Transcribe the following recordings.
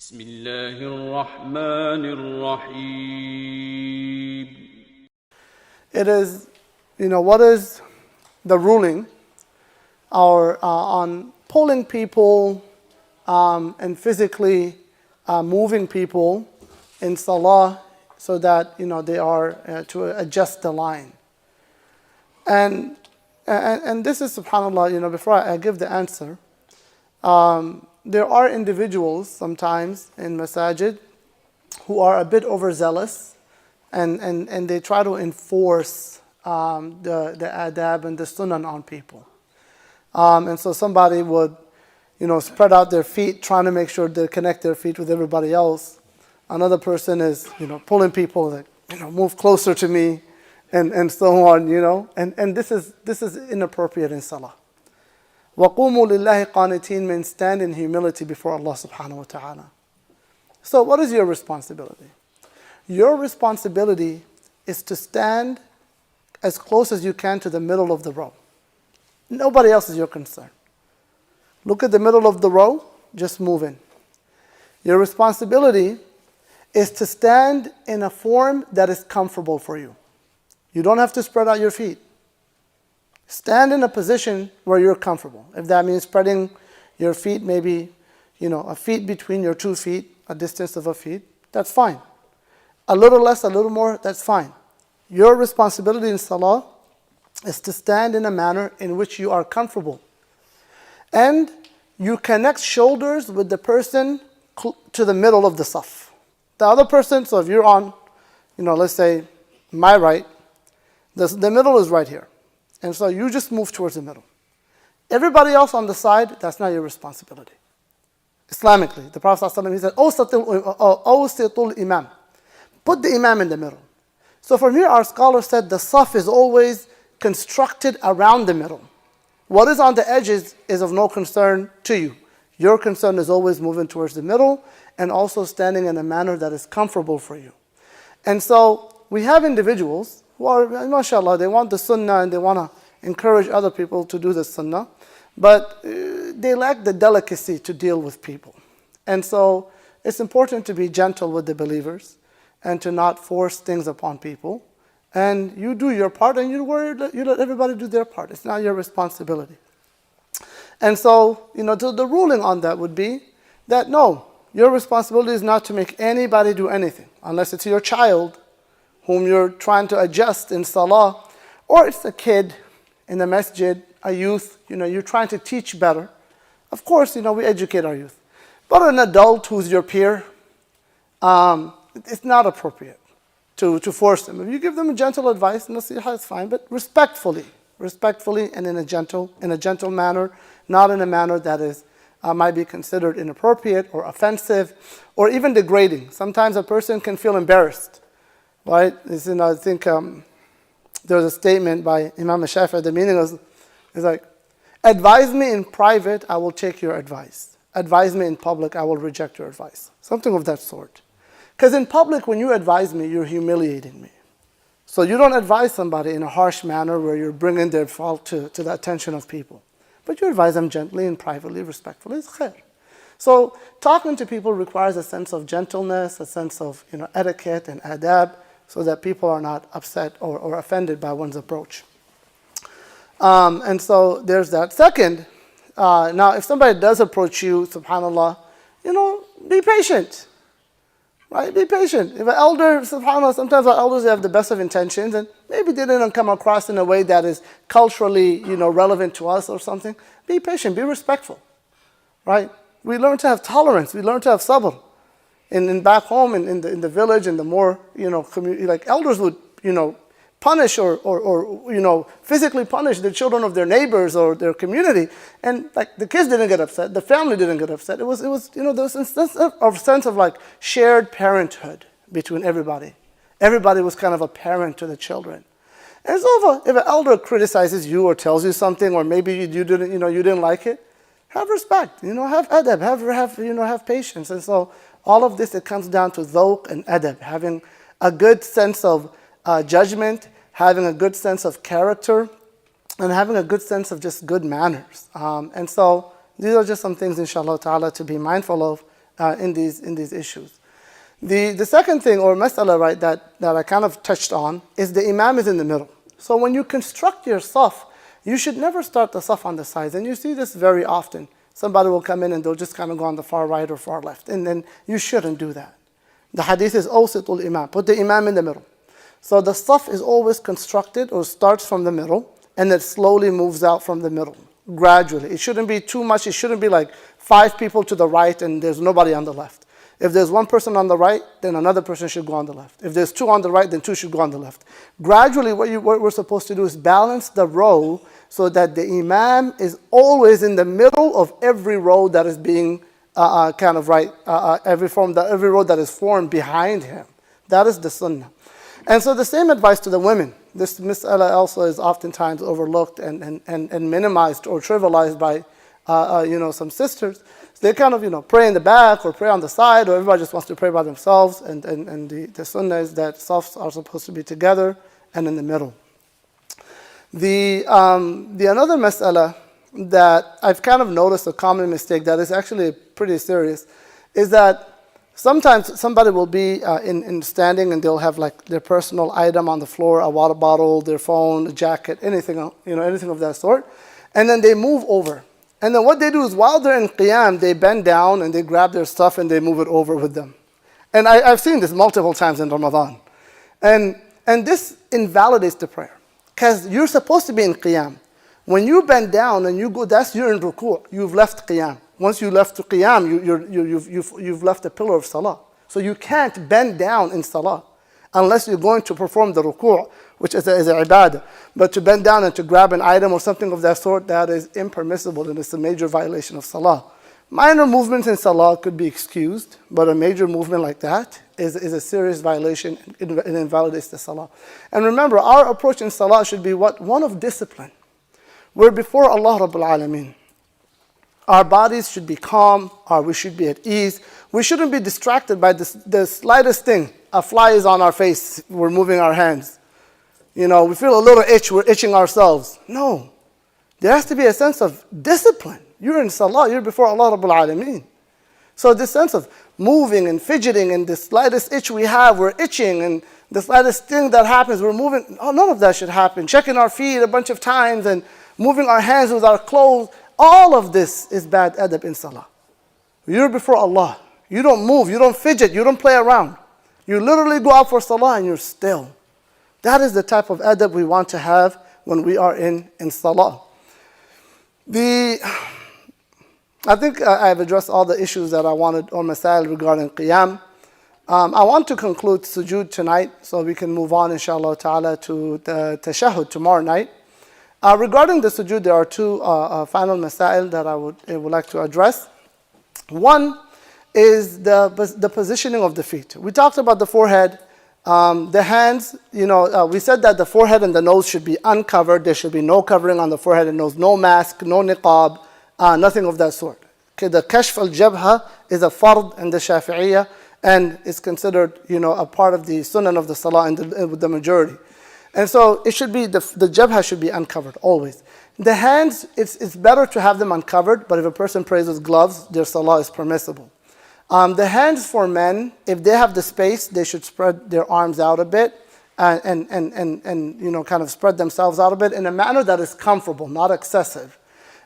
بسم الله الرحمن الرحيم. It is, what is the ruling on pulling people and physically moving people in Salah so that, they are to adjust the line. And this is, subhanAllah, before I give the answer, there are individuals sometimes in masajid who are a bit overzealous and they try to enforce the adab and the sunnah on people. And so somebody would, spread out their feet, trying to make sure they connect their feet with everybody else. Another person is, pulling people like, move closer to me, and so on, And this is inappropriate in salah. وَقُومُوا لِلَّهِ قَانِتِينَ means stand in humility before Allah subhanahu wa ta'ala. So what is your responsibility? Your responsibility is to stand as close as you can to the middle of the row. Nobody else is your concern. Look at the middle of the row, just move in. Your responsibility is to stand in a form that is comfortable for you. You don't have to spread out your feet. Stand in a position where you're comfortable. If that means spreading your feet, maybe, a feet between your 2 feet, a distance of a feet, that's fine. A little less, a little more, that's fine. Your responsibility in salah is to stand in a manner in which you are comfortable. And you connect shoulders with the person to the middle of the saf. The other person, so if you're on, let's say my right, the middle is right here. And so you just move towards the middle. Everybody else on the side, that's not your responsibility. Islamically, the Prophet ﷺ, he said, "Awsitul imam." Put the imam in the middle. So from here, our scholars said the saf is always constructed around the middle. What is on the edges is of no concern to you. Your concern is always moving towards the middle and also standing in a manner that is comfortable for you. And so we have individuals who are, mashallah, they want the sunnah and they want to encourage other people to do the sunnah, but they lack the delicacy to deal with people. And so it's important to be gentle with the believers and to not force things upon people. And you do your part and you let everybody do their part. It's not your responsibility. And so, the ruling on that would be that no, your responsibility is not to make anybody do anything, unless it's your child whom you're trying to adjust in salah, or it's a kid in the masjid, a youth, you're trying to teach better. Of course, we educate our youth. But an adult who's your peer, it's not appropriate to force them. If you give them a gentle advice, nasiha is fine, but respectfully and in a gentle manner, not in a manner that is might be considered inappropriate or offensive or even degrading. Sometimes a person can feel embarrassed. Right? I think there was a statement by Imam Shafi'i. The meaning is like, advise me in private, I will take your advice. Advise me in public, I will reject your advice. Something of that sort. Because in public, when you advise me, you're humiliating me. So you don't advise somebody in a harsh manner where you're bringing their fault to the attention of people. But you advise them gently and privately, respectfully. It's khair. So talking to people requires a sense of gentleness, a sense of etiquette and adab, so that people are not upset or offended by one's approach. And so there's that. Second, now if somebody does approach you, subhanAllah, be patient. Right? Be patient. If an elder, subhanAllah, sometimes our elders have the best of intentions and maybe they didn't come across in a way that is culturally, relevant to us or something. Be patient, be respectful. Right? We learn to have tolerance. We learn to have sabr. And back home in the village and the more, community, like elders would, punish or physically punish the children of their neighbors or their community. And like the kids didn't get upset, the family didn't get upset. There was there was a sense of like shared parenthood between everybody. Everybody was kind of a parent to the children. And so if an elder criticizes you or tells you something, or maybe you didn't like it, have respect, have adab, have patience. And so all of this, it comes down to dhawq and adab, having a good sense of judgment, having a good sense of character, and having a good sense of just good manners. And so these are just some things, inshallah ta'ala, to be mindful of in these issues. The second thing, or mas'ala, right, that I kind of touched on, is the imam is in the middle. So when you construct your saf, you should never start the saf on the sides. And you see this very often. Somebody will come in and they'll just kind of go on the far right or far left. And then you shouldn't do that. The hadith is awsitul imam. Put the imam in the middle. So the saf is always constructed or starts from the middle and it slowly moves out from the middle, gradually. It shouldn't be too much. It shouldn't be like 5 people to the right and there's nobody on the left. If there's 1 person on the right, then another person should go on the left. If there's 2 on the right, then 2 should go on the left. Gradually, what we're supposed to do is balance the row so that the imam is always in the middle of every row that is being every row that is formed behind him. That is the sunnah. And so the same advice to the women. This mas'ala also is oftentimes overlooked and minimized or trivialized by some sisters. They kind of, pray in the back or pray on the side, or everybody just wants to pray by themselves. And the sunnah is that safs are supposed to be together and in the middle. The another mas'ala that I've kind of noticed a common mistake that is actually pretty serious is that sometimes somebody will be in standing and they'll have like their personal item on the floor, a water bottle, their phone, a jacket, anything, anything of that sort. And then they move over. And then what they do is while they're in qiyam, they bend down and they grab their stuff and they move it over with them. And I've seen this multiple times in Ramadan. And this invalidates the prayer. Because you're supposed to be in qiyam. When you bend down and you go, you're in ruku', you've left qiyam. Once you left to qiyam, you've left the pillar of salah. So you can't bend down in salah unless you're going to perform the ruku', which is a ibadah. But to bend down and to grab an item or something of that sort, that is impermissible and it's a major violation of salah. Minor movements in salah could be excused, but a major movement like that is a serious violation. It invalidates the salah. And remember, our approach in salah should be what? One of discipline. We're before Allah Rabbul Alameen. Our bodies should be calm, or we should be at ease. We shouldn't be distracted by the slightest thing. A fly is on our face, we're moving our hands. We feel a little itch, we're itching ourselves. No. There has to be a sense of discipline. You're in salah, you're before Allah Rabbul Alameen. So this sense of moving and fidgeting and the slightest itch we have, we're itching, and the slightest thing that happens, we're moving. Oh, none of that should happen. Checking our feet a bunch of times and moving our hands with our clothes. All of this is bad adab in salah. You're before Allah. You don't move, you don't fidget, you don't play around. You literally go out for salah and you're still. That is the type of adab we want to have when we are in salah. I think I've addressed all the issues that I wanted or masail regarding qiyam. I want to conclude sujood tonight so we can move on inshallah ta'ala to the tashahhud tomorrow night. Regarding the sujood, there are 2 final masail that I would like to address. One is the positioning of the feet. We talked about the forehead. The hands, we said that the forehead and the nose should be uncovered. There should be no covering on the forehead and nose, no mask, no niqab, nothing of that sort. Okay, the kashf al-jabha is a fard in the shafi'iyya and is considered, a part of the sunan of the salah with the majority. And so it should be, the jabha should be uncovered always. The hands, it's better to have them uncovered, but if a person prays with gloves, their salah is permissible. The hands for men, if they have the space, they should spread their arms out a bit and kind of spread themselves out a bit in a manner that is comfortable, not excessive.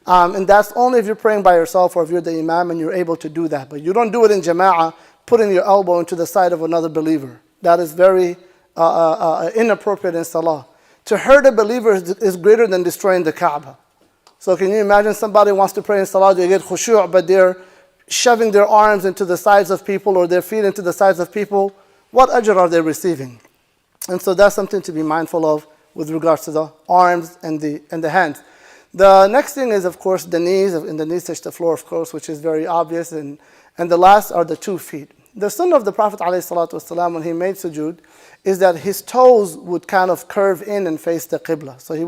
And that's only if you're praying by yourself or if you're the imam and you're able to do that. But you don't do it in jama'ah, putting your elbow into the side of another believer. That is very inappropriate in salah. To hurt a believer is greater than destroying the Kaaba. So can you imagine somebody wants to pray in salah, they get khushu', but they're shoving their arms into the sides of people or their feet into the sides of people? What ajr are they receiving? And so that's something to be mindful of with regards to the arms and the hands. The next thing is, of course, the knees. And the knees touch the floor, of course, which is very obvious. And the last are the 2 feet. The sunnah of the Prophet ﷺ when he made sujood is that his toes would kind of curve in and face the qibla. So he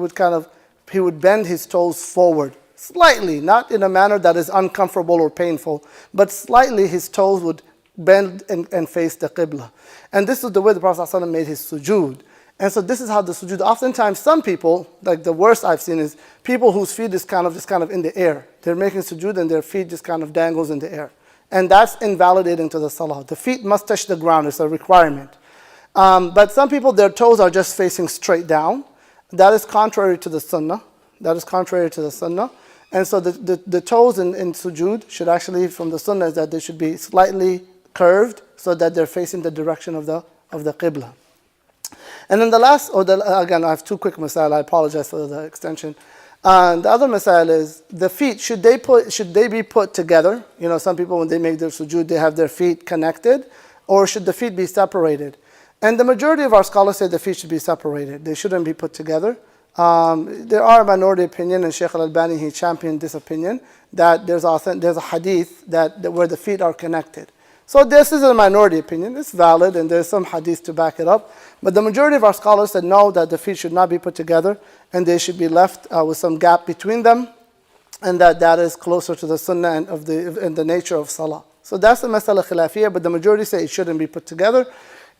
would bend his toes forward slightly, not in a manner that is uncomfortable or painful, but slightly his toes would bend and face the qibla. And this is the way the Prophet ﷺ made his sujood. And so this is how the sujood, oftentimes some people, like the worst I've seen is people whose feet is just kind of in the air. They're making sujood and their feet just kind of dangles in the air. And that's invalidating to the salah. The feet must touch the ground. It's a requirement. But some people, their toes are just facing straight down. That is contrary to the sunnah. That is contrary to the sunnah. And so the toes in sujood should actually, from the sunnah, is that they should be slightly curved so that they're facing the direction of the qibla. And then the last, again, I have two quick masail. I apologize for the extension. The other masail is the feet. Should they be put together? You know, some people when they make their sujood, they have their feet connected, or should the feet be separated? And the majority of our scholars say the feet should be separated. They shouldn't be put together. There are a minority opinion, and Shaykh al-Albani, he championed this opinion, that there's a hadith where the feet are connected. So this is a minority opinion. It's valid, and there's some hadith to back it up. But the majority of our scholars said no, that the feet should not be put together, and they should be left with some gap between them, and that is closer to the sunnah and the nature of salah. So that's the masala khilafiyya, but the majority say it shouldn't be put together.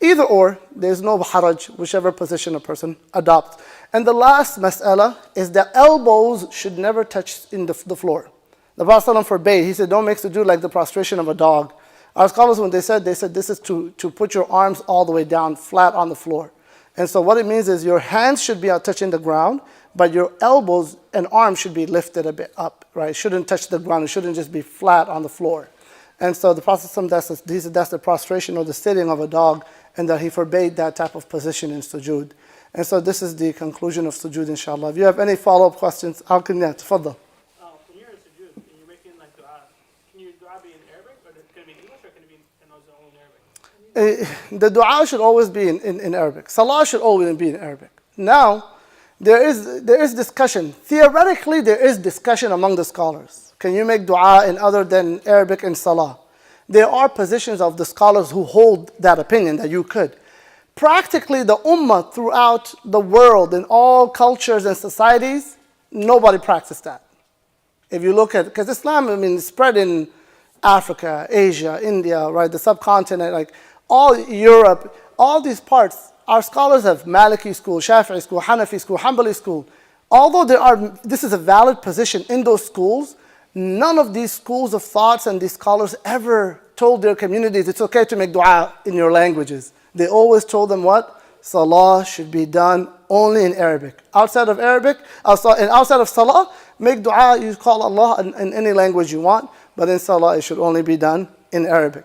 Either or, there's no haraj, whichever position a person adopts. And the last mas'ala is that elbows should never touch in the floor. The Prophet ﷺ forbade. He said, don't make sujood like the prostration of a dog. Our scholars, when they said this is to put your arms all the way down, flat on the floor. And so what it means is your hands should be touching the ground, but your elbows and arms should be lifted a bit up, right? It shouldn't touch the ground. It shouldn't just be flat on the floor. And so the Prophet ﷺ, that's the prostration or the sitting of a dog, and that he forbade that type of position in sujood. And so this is the conclusion of sujood, inshallah. If you have any follow-up questions, I'll continue. Tafadhal. When you're in sujood and you're making like dua, can your dua be in Arabic, or can it be in English, or can it be in Arabic? The dua should always be in Arabic. Salah should always be in Arabic. Now, there is discussion. Theoretically, there is discussion among the scholars. Can you make dua in other than Arabic in salah? There are positions of the scholars who hold that opinion that you could. Practically, the ummah throughout the world, in all cultures and societies, nobody practiced that. If you look at, because Islam, is spread in Africa, Asia, India, right, the subcontinent, like all Europe, all these parts, our scholars have Maliki school, Shafi'i school, Hanafi school, Hanbali school. Although this is a valid position in those schools, none of these schools of thoughts and these scholars ever told their communities it's okay to make dua in your languages. They always told them what? Salah should be done only in Arabic. Outside of Arabic, outside of Salah, make dua, you call Allah in any language you want, but in Salah it should only be done in Arabic.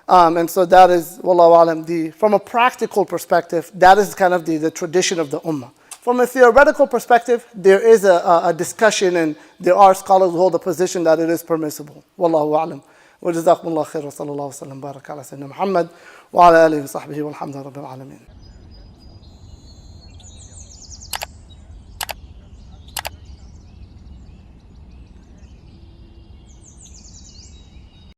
And so that is, wallahu alam, from a practical perspective, that is kind of the tradition of the ummah. From a theoretical perspective, there is a discussion, and there are scholars who hold a position that it is permissible. Wallahu a'lam. وجزاكم الله خير وصلى الله وسلم وبارك على سيدنا محمد وعلى آله وصحبه والحمد لله رب العالمين.